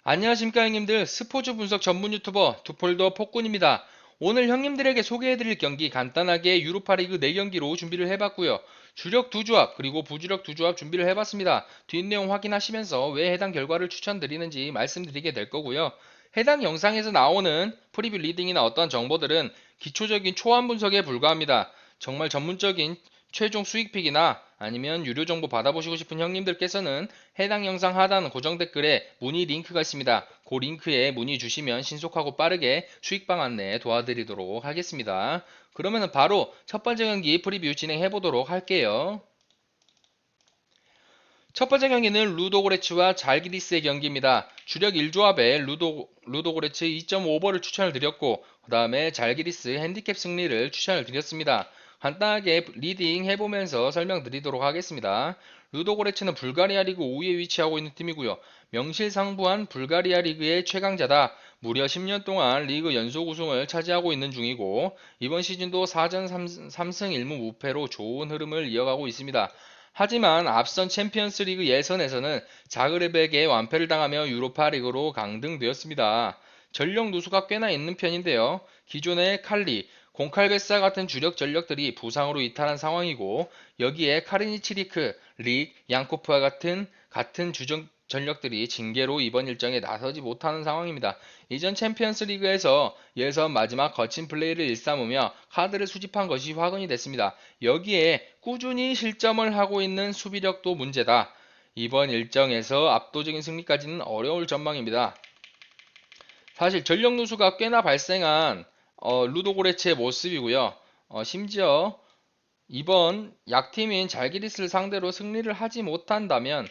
안녕하십니까 형님들, 스포츠 분석 전문 유튜버 투폴더 폭군입니다. 오늘 형님들에게 소개해드릴 경기 간단하게 유로파리그 4경기로 준비를 해봤고요. 주력 두 조합 그리고 부주력 두 조합 준비를 해봤습니다. 뒷내용 확인하시면서 왜 해당 결과를 추천드리는지 말씀드리게 될 거고요. 해당 영상에서 나오는 프리뷰 리딩이나 어떠한 정보들은 기초적인 초안 분석에 불과합니다. 정말 전문적인 최종 수익픽이나 아니면 유료 정보 받아보시고 싶은 형님들께서는 해당 영상 하단 고정 댓글에 문의 링크가 있습니다. 그 링크에 문의 주시면 신속하고 빠르게 수익방 안내 도와드리도록 하겠습니다. 그러면 바로 첫 번째 경기 프리뷰 진행해 보도록 할게요. 첫 번째 경기는 루도고레츠와 잘기리스의 경기입니다. 주력 1조합에 루도고레츠 2.5버를 추천을 드렸고 그 다음에 잘기리스 핸디캡 승리를 추천을 드렸습니다. 간단하게 리딩 해보면서 설명드리도록 하겠습니다. 루도고레츠는 불가리아 리그 5위에 위치하고 있는 팀이고요. 명실상부한 불가리아 리그의 최강자다. 무려 10년 동안 리그 연속 우승을 차지하고 있는 중이고 이번 시즌도 4전 3승 1무 무패로 좋은 흐름을 이어가고 있습니다. 하지만 앞선 챔피언스리그 예선에서는 자그레백에 완패를 당하며 유로파리그로 강등되었습니다. 전력 누수가 꽤나 있는 편인데요. 기존의 칼리, 공칼베사 같은 주력 전력들이 부상으로 이탈한 상황이고 여기에 카르니치리크, 릭, 양코프와 같은 주전 전력들이 징계로 이번 일정에 나서지 못하는 상황입니다. 이전 챔피언스 리그에서 예선 마지막 거친 플레이를 일삼으며 카드를 수집한 것이 화근이 됐습니다. 여기에 꾸준히 실점을 하고 있는 수비력도 문제다. 이번 일정에서 압도적인 승리까지는 어려울 전망입니다. 사실 전력 누수가 꽤나 발생한 루도고레츠의 모습이고요. 심지어 이번 약팀인 잘기리스를 상대로 승리를 하지 못한다면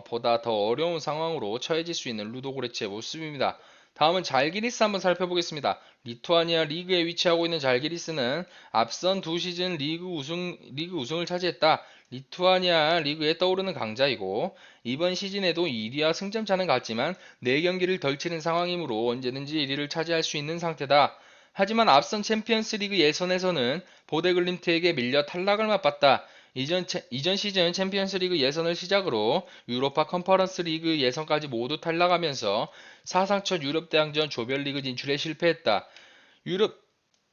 보다 더 어려운 상황으로 처해질 수 있는 루도고레츠의 모습입니다. 다음은 잘기리스 한번 살펴보겠습니다. 리투아니아 리그에 위치하고 있는 잘기리스는 앞선 두 시즌 리그 우승을 차지했다. 리투아니아 리그에 떠오르는 강자이고 이번 시즌에도 1위와 승점차는 같지만 4경기를 덜 치른 상황이므로 언제든지 1위를 차지할 수 있는 상태다. 하지만 앞선 챔피언스 리그 예선에서는 보데글림트에게 밀려 탈락을 맛봤다. 이전 시즌 챔피언스 리그 예선을 시작으로 유로파 컨퍼런스 리그 예선까지 모두 탈락하면서 사상 첫 유럽 대항전 조별리그 진출에 실패했다. 유럽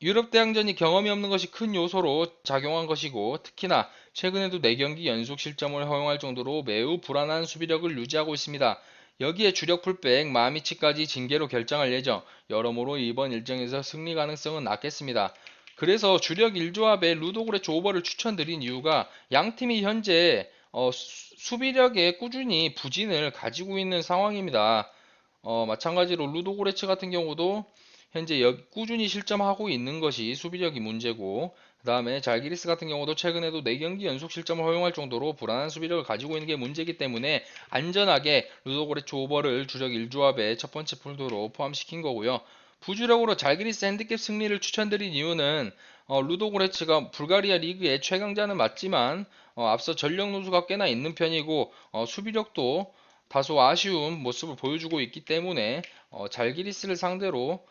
유럽 대항전이 경험이 없는 것이 큰 요소로 작용한 것이고 특히나 최근에도 4경기 연속 실점을 허용할 정도로 매우 불안한 수비력을 유지하고 있습니다. 여기에 주력 풀백 마미치까지 징계로 결정할 예정, 여러모로 이번 일정에서 승리 가능성은 낮겠습니다. 그래서 주력 1조합에 루도그레츠 오버를 추천드린 이유가 양팀이 현재 수비력에 꾸준히 부진을 가지고 있는 상황입니다. 마찬가지로 루도고레츠 같은 경우도 현재 꾸준히 실점하고 있는 것이 수비력이 문제고 그 다음에 잘기리스 같은 경우도 최근에도 4경기 연속 실점을 허용할 정도로 불안한 수비력을 가지고 있는 게 문제이기 때문에 안전하게 루도고레츠 오버를 주력 1조합의 첫 번째 폴더로 포함시킨 거고요. 부주력으로 잘기리스 핸디캡 승리를 추천드린 이유는 루도고레츠가 불가리아 리그의 최강자는 맞지만 앞서 전력 누수가 꽤나 있는 편이고 수비력도 다소 아쉬운 모습을 보여주고 있기 때문에 잘기리스를 상대로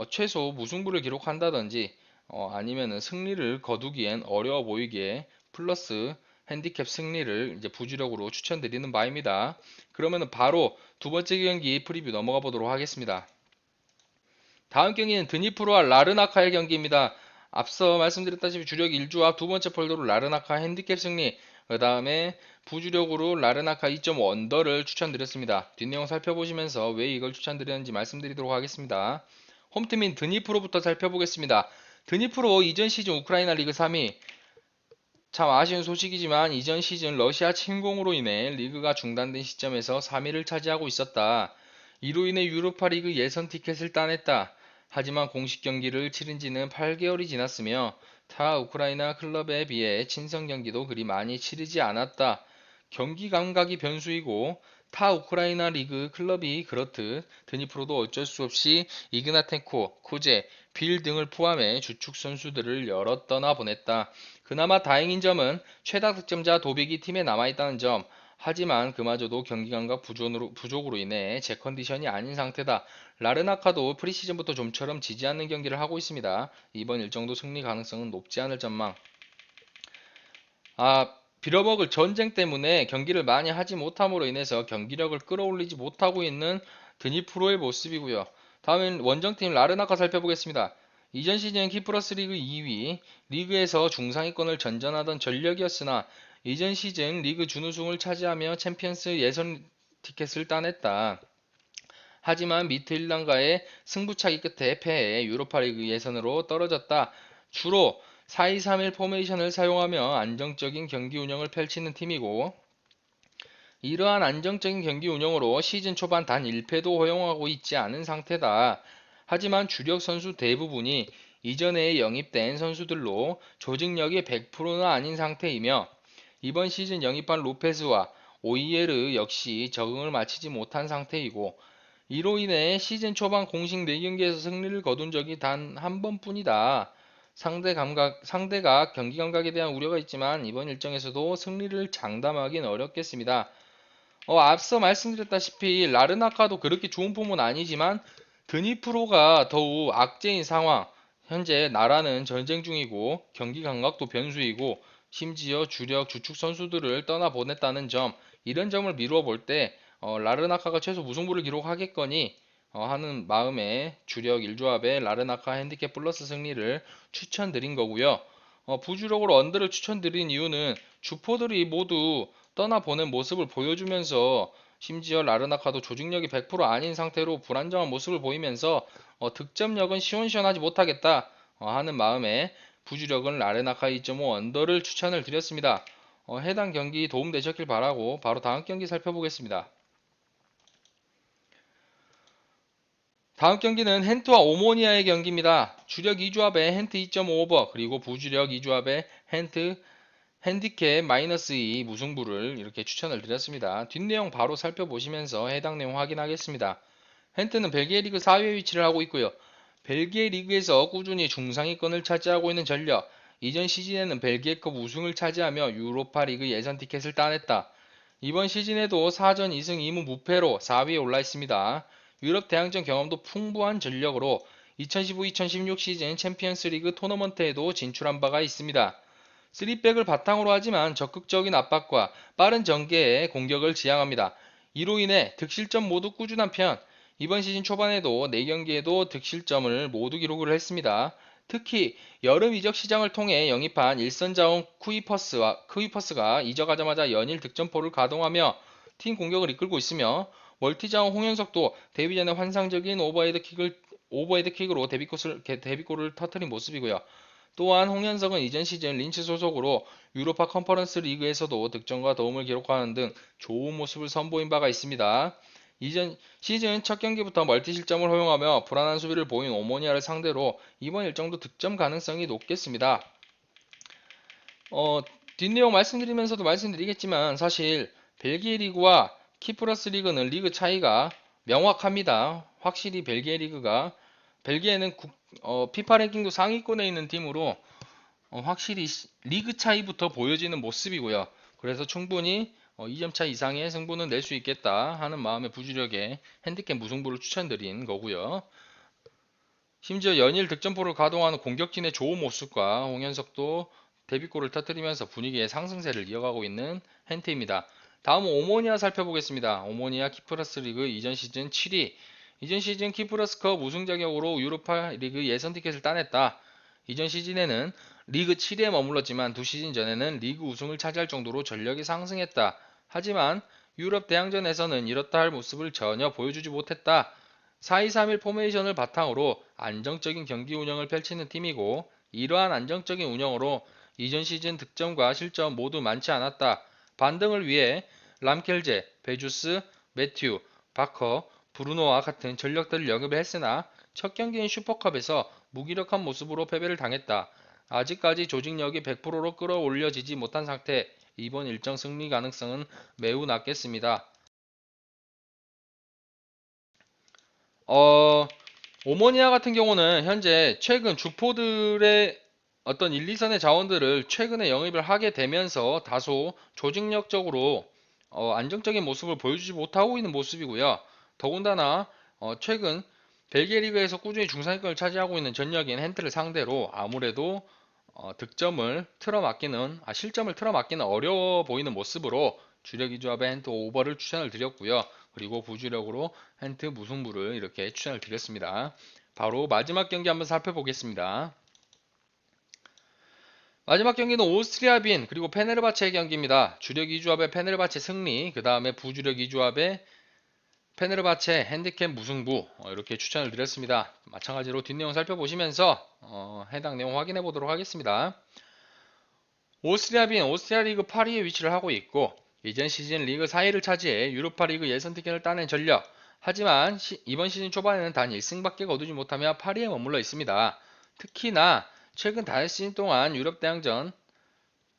최소 무승부를 기록한다든지 아니면은 승리를 거두기엔 어려워 보이기에 플러스 핸디캡 승리를 이제 부주력으로 추천드리는 바입니다. 그러면은 바로 두 번째 경기 프리뷰 넘어가 보도록 하겠습니다. 다음 경기는 드니프로와 라르나카의 경기입니다. 앞서 말씀드렸다시피 주력 1조합 두 번째 폴더로 라르나카 핸디캡 승리, 그 다음에 부주력으로 라르나카 2.5 언더를 추천드렸습니다. 뒷내용 살펴보시면서 왜 이걸 추천드렸는지 말씀드리도록 하겠습니다. 홈팀인 드니프로부터 살펴보겠습니다. 드니프로 이전 시즌 우크라이나 리그 3위, 참 아쉬운 소식이지만 이전 시즌 러시아 침공으로 인해 리그가 중단된 시점에서 3위를 차지하고 있었다. 이로 인해 유로파 리그 예선 티켓을 따냈다. 하지만 공식 경기를 치른 지는 8개월이 지났으며 타 우크라이나 클럽에 비해 친선 경기도 그리 많이 치르지 않았다. 경기 감각이 변수이고 타 우크라이나 리그 클럽이 그렇듯 드니프로도 어쩔 수 없이 이그나텐코, 쿠제, 빌 등을 포함해 주축 선수들을 여러 떠나 보냈다. 그나마 다행인 점은 최다 득점자 도빅이 팀에 남아있다는 점. 하지만 그마저도 경기 감각 부족으로 인해 제 컨디션이 아닌 상태다. 라르나카도 프리시즌부터 좀처럼 지지 않는 경기를 하고 있습니다. 이번 일정도 승리 가능성은 높지 않을 전망. 빌어먹을 전쟁 때문에 경기를 많이 하지 못함으로 인해서 경기력을 끌어올리지 못하고 있는 드니프로의 모습이고요. 다음엔 원정팀 라르나카 살펴보겠습니다. 이전 시즌 키프러스 리그 2위, 리그에서 중상위권을 전전하던 전력이었으나 이전 시즌 리그 준우승을 차지하며 챔피언스 예선 티켓을 따냈다. 하지만 미트일란과의 승부차기 끝에 패해 유로파리그 예선으로 떨어졌다. 주로 4-2-3-1 포메이션을 사용하며 안정적인 경기 운영을 펼치는 팀이고, 이러한 안정적인 경기 운영으로 시즌 초반 단 1패도 허용하고 있지 않은 상태다. 하지만 주력 선수 대부분이 이전에 영입된 선수들로 조직력이 100%는 아닌 상태이며, 이번 시즌 영입한 로페스와 오이에르 역시 적응을 마치지 못한 상태이고, 이로 인해 시즌 초반 공식 4경기에서 승리를 거둔 적이 단 한 번뿐이다. 상대가 경기 감각에 대한 우려가 있지만 이번 일정에서도 승리를 장담하기는 어렵겠습니다. 앞서 말씀드렸다시피 라르나카도 그렇게 좋은 폼은 아니지만 드니프로가 더욱 악재인 상황. 현재 나라는 전쟁 중이고 경기 감각도 변수이고 심지어 주력 주축 선수들을 떠나보냈다는 점, 이런 점을 미루어 볼 때 라르나카가 최소 무승부를 기록하겠거니 하는 마음에 주력 1조합의 라르나카 핸디캡 플러스 승리를 추천드린 거고요. 부주력으로 언더를 추천드린 이유는 주포들이 모두 떠나보낸 모습을 보여주면서, 심지어 라르나카도 조직력이 100% 아닌 상태로 불안정한 모습을 보이면서 득점력은 시원시원하지 못하겠다 하는 마음에 부주력은 라르나카 2.5 언더를 추천을 드렸습니다. 해당 경기 도움되셨길 바라고 바로 다음 경기 살펴보겠습니다. 다음 경기는 헨트와 오모니아의 경기입니다. 주력 2조합의 헨트 2.5 오버, 그리고 부주력 2조합의 헨트 핸디캡 -2 무승부를 이렇게 추천을 드렸습니다. 뒷내용 바로 살펴보시면서 해당 내용 확인하겠습니다. 헨트는 벨기에 리그 4위에 위치를 하고 있고요. 벨기에 리그에서 꾸준히 중상위권을 차지하고 있는 전력, 이전 시즌에는 벨기에컵 우승을 차지하며 유로파 리그 예선 티켓을 따냈다. 이번 시즌에도 4전 2승 2무 무패로 4위에 올라 있습니다. 유럽 대항전 경험도 풍부한 전력으로 2015-2016 시즌 챔피언스 리그 토너먼트에도 진출한 바가 있습니다. 3백을 바탕으로 하지만 적극적인 압박과 빠른 전개의 공격을 지향합니다. 이로 인해 득실점 모두 꾸준한 편, 이번 시즌 초반에도 4경기에도 득실점을 모두 기록을 했습니다. 특히 여름 이적 시장을 통해 영입한 일선자원 쿠이퍼스가 이적하자마자 연일 득점포를 가동하며 팀 공격을 이끌고 있으며, 멀티자원 홍현석도 데뷔 전에 환상적인 오버헤드킥으로 데뷔골을 터뜨린 모습이고요. 또한 홍현석은 이전 시즌 린츠 소속으로 유로파 컨퍼런스 리그에서도 득점과 도움을 기록하는 등 좋은 모습을 선보인 바가 있습니다. 이전 시즌 첫 경기부터 멀티 실점을 허용하며 불안한 수비를 보인 오모니아를 상대로 이번 일정도 득점 가능성이 높겠습니다. 뒷내용 말씀드리면서도 말씀드리겠지만 사실 벨기에 리그와 키프러스 리그는 리그 차이가 명확합니다. 확실히 벨기에는 피파 랭킹도 상위권에 있는 팀으로 확실히 리그 차이부터 보여지는 모습이고요. 그래서 충분히 2점 차 이상의 승부는 낼 수 있겠다 하는 마음의 부주력에 핸디캡 무승부를 추천드린 거고요. 심지어 연일 득점포를 가동하는 공격진의 좋은 모습과 홍현석도 데뷔골을 터뜨리면서 분위기의 상승세를 이어가고 있는 헨트입니다. 다음은 오모니아 살펴보겠습니다. 오모니아 키프러스 리그 이전 시즌 7위, 이전 시즌 키프러스컵 우승 자격으로 유로파 리그 예선 티켓을 따냈다. 이전 시즌에는 리그 7위에 머물렀지만 두 시즌 전에는 리그 우승을 차지할 정도로 전력이 상승했다. 하지만 유럽 대항전에서는 이렇다 할 모습을 전혀 보여주지 못했다. 4-2-3-1 포메이션을 바탕으로 안정적인 경기 운영을 펼치는 팀이고, 이러한 안정적인 운영으로 이전 시즌 득점과 실점 모두 많지 않았다. 반등을 위해 람켈제, 베주스, 매튜, 바커, 브루노와 같은 전력들을 영입을 했으나 첫 경기인 슈퍼컵에서 무기력한 모습으로 패배를 당했다. 아직까지 조직력이 100%로 끌어올려지지 못한 상태, 이번 일정 승리 가능성은 매우 낮겠습니다. 오모니아 같은 경우는 현재 최근 주포들의 어떤 1, 2선의 자원들을 최근에 영입을 하게 되면서 다소 조직력적으로 안정적인 모습을 보여주지 못하고 있는 모습이고요. 더군다나 최근 벨기에 리그에서 꾸준히 중상위권을 차지하고 있는 전력인 헨트를 상대로 아무래도 실점을 틀어막기는 어려워 보이는 모습으로 주력 2조합의 헨트 오버를 추천을 드렸고요. 그리고 부주력으로 헨트 무승부를 이렇게 추천을 드렸습니다. 바로 마지막 경기 한번 살펴보겠습니다. 마지막 경기는 오스트리아 빈 그리고 페네르바체의 경기입니다. 주력 2조합의 페네르바체 승리, 그 다음에 부주력 2조합의 페네르바체 핸디캡 무승부 이렇게 추천을 드렸습니다. 마찬가지로 뒷내용 살펴보시면서 해당 내용 확인해 보도록 하겠습니다. 오스트리아 빈 오스트리아 리그 8위에 위치를 하고 있고 이전 시즌 리그 4위를 차지해 유로파 리그 예선 티켓을 따낸 전력. 하지만 이번 시즌 초반에는 단 1승밖에 거두지 못하며 8위에 머물러 있습니다. 특히나 최근 5시즌 동안 유럽 대항전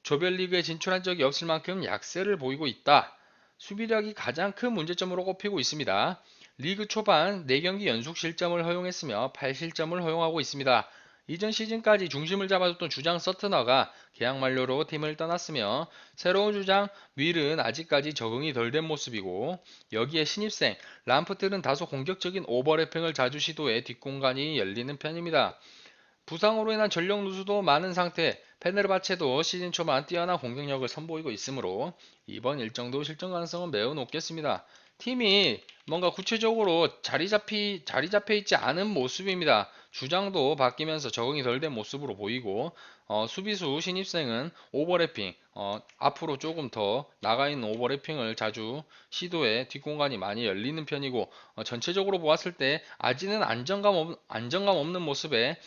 조별리그에 진출한 적이 없을 만큼 약세를 보이고 있다. 수비력이 가장 큰 문제점으로 꼽히고 있습니다. 리그 초반 4경기 연속 실점을 허용했으며 8실점을 허용하고 있습니다. 이전 시즌까지 중심을 잡아줬던 주장 서트너가 계약 만료로 팀을 떠났으며 새로운 주장 윌은 아직까지 적응이 덜 된 모습이고 여기에 신입생 람프트는 다소 공격적인 오버래핑을 자주 시도해 뒷공간이 열리는 편입니다. 부상으로 인한 전력 누수도 많은 상태, 페네르바체도 시즌 초반 뛰어난 공격력을 선보이고 있으므로 이번 일정도 실전 가능성은 매우 높겠습니다. 팀이 뭔가 구체적으로 자리 잡혀 있지 않은 모습입니다. 주장도 바뀌면서 적응이 덜 된 모습으로 보이고 수비수 신입생은 오버래핑 앞으로 조금 더 나가 있는 오버래핑을 자주 시도해 뒷공간이 많이 열리는 편이고 전체적으로 보았을 때 아직은 안정감 없는 모습의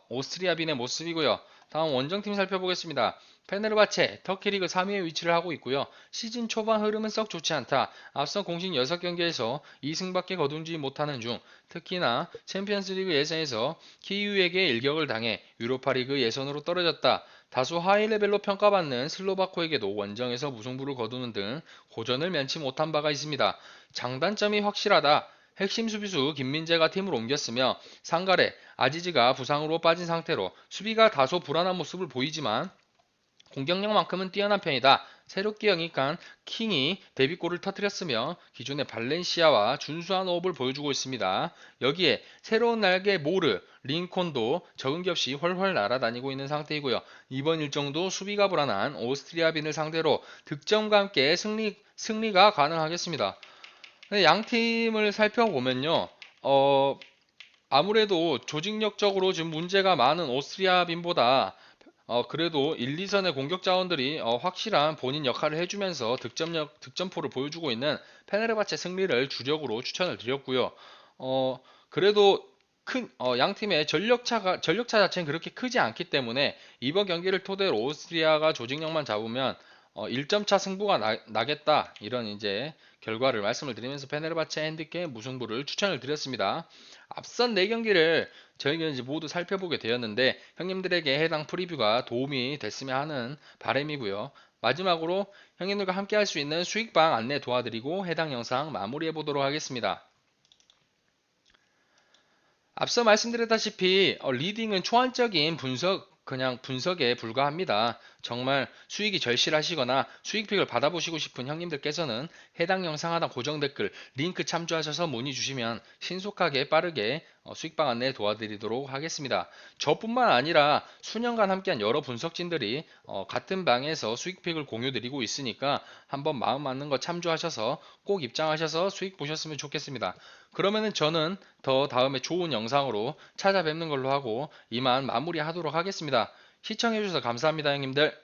오스트리아 빈의 모습이고요. 다음 원정팀 살펴보겠습니다. 페네르바체 터키리그 3위에 위치를 하고 있고요. 시즌 초반 흐름은 썩 좋지 않다. 앞선 공식 6경기에서 2승밖에 거두지 못하는 중 특히나 챔피언스리그 예선에서 키이우에게 일격을 당해 유로파리그 예선으로 떨어졌다. 다소 하이레벨로 평가받는 슬로바코에게도 원정에서 무승부를 거두는 등 고전을 면치 못한 바가 있습니다. 장단점이 확실하다. 핵심 수비수 김민재가 팀을 옮겼으며 상가레, 아지즈가 부상으로 빠진 상태로 수비가 다소 불안한 모습을 보이지만 공격력만큼은 뛰어난 편이다. 새롭게 영입한 킹이 데뷔골을 터뜨렸으며 기존의 발렌시아와 준수한 호흡을 보여주고 있습니다. 여기에 새로운 날개 모르, 링콘도 적응 기 없이 훨훨 날아다니고 있는 상태이고요. 이번 일정도 수비가 불안한 오스트리아 빈을 상대로 득점과 함께 승리가 가능하겠습니다. 양 팀을 살펴보면요. 아무래도 조직력적으로 지금 문제가 많은 오스트리아 빈보다 그래도 1, 2선의 공격 자원들이 확실한 본인 역할을 해주면서 득점포를 보여주고 있는 페네르바체 승리를 주력으로 추천을 드렸고요. 그래도 양 팀의 전력차 자체는 그렇게 크지 않기 때문에 이번 경기를 토대로 오스트리아가 조직력만 잡으면 1점차 승부가 나겠다. 이런 이제 결과를 말씀을 드리면서 페네르바체 핸디캡 무승부를 추천을 드렸습니다. 앞선 4경기를 저희가 이제 모두 살펴보게 되었는데 형님들에게 해당 프리뷰가 도움이 됐으면 하는 바람이고요. 마지막으로 형님들과 함께 할 수 있는 수익방 안내 도와드리고 해당 영상 마무리해 보도록 하겠습니다. 앞서 말씀드렸다시피 리딩은 초안적인 그냥 분석에 불과합니다. 정말 수익이 절실하시거나 수익픽을 받아보시고 싶은 형님들께서는 해당 영상 하단 고정 댓글 링크 참조하셔서 문의 주시면 신속하게 빠르게 수익방 안내 도와드리도록 하겠습니다. 저뿐만 아니라 수년간 함께한 여러 분석진들이 같은 방에서 수익픽을 공유드리고 있으니까 한번 마음 맞는 거 참조하셔서 꼭 입장하셔서 수익 보셨으면 좋겠습니다. 그러면은 저는 더 다음에 좋은 영상으로 찾아뵙는 걸로 하고 이만 마무리하도록 하겠습니다. 시청해주셔서 감사합니다, 형님들.